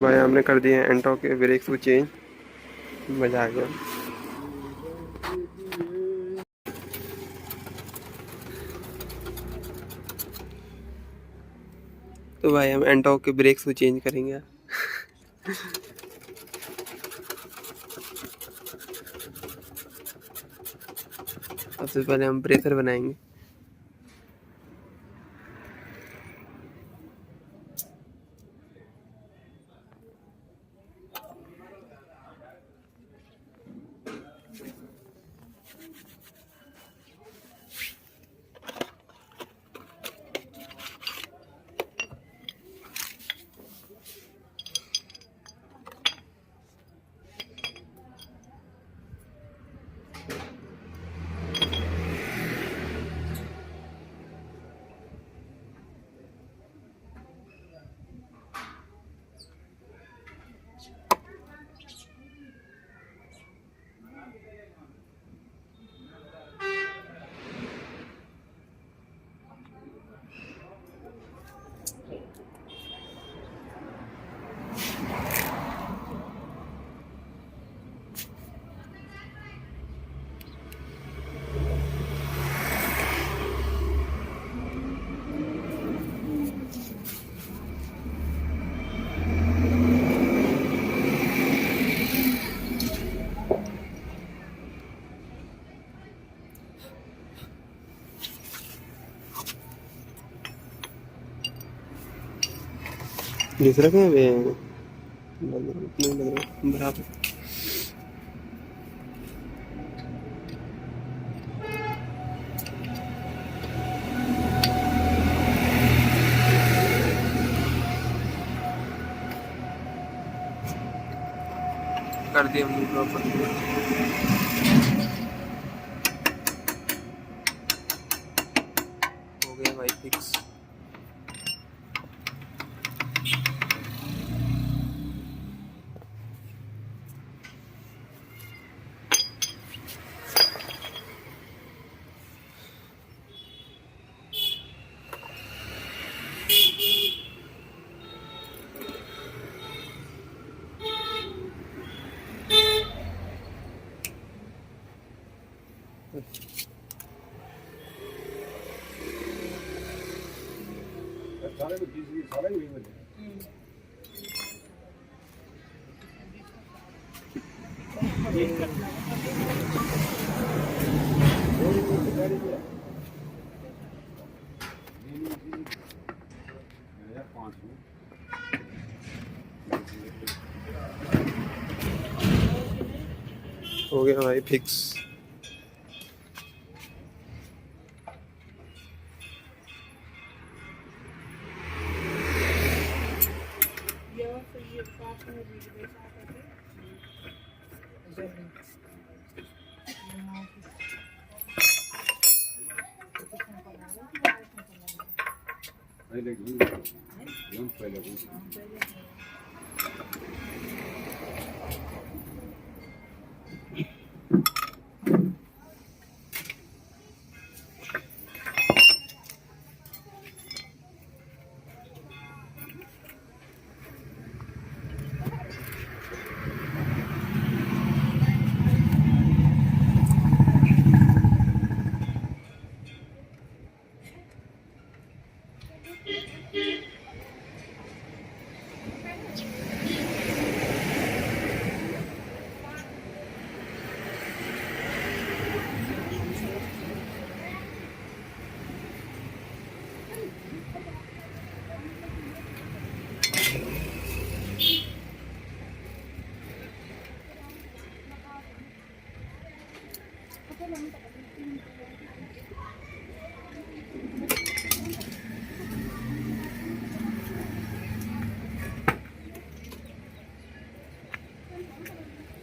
भाई हमने कर दिए एंटो के ब्रेक को चेंज। मजा आ गया। तो भाई हम एंटो के ब्रेक्स को चेंज करेंगे। सबसे पहले हम प्रेशर बनाएंगे। दूसरा क्या है नहीं लग रहा बराबर। कर दिया हमने प्रॉपर। हो गया भाई फिक्स। सारे को चीज सारे ही मिल जाए। हो गया भाई फिक्स।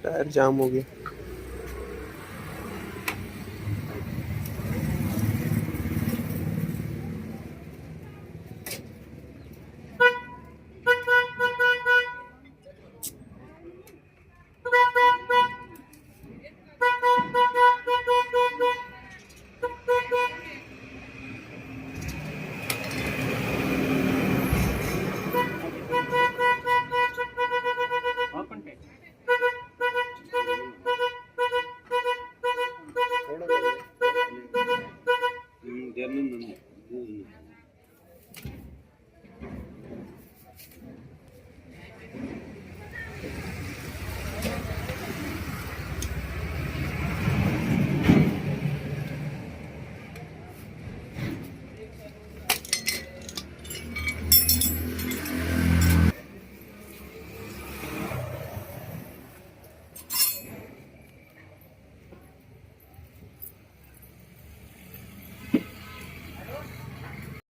टायर जाम हो गया। ਹੂੰ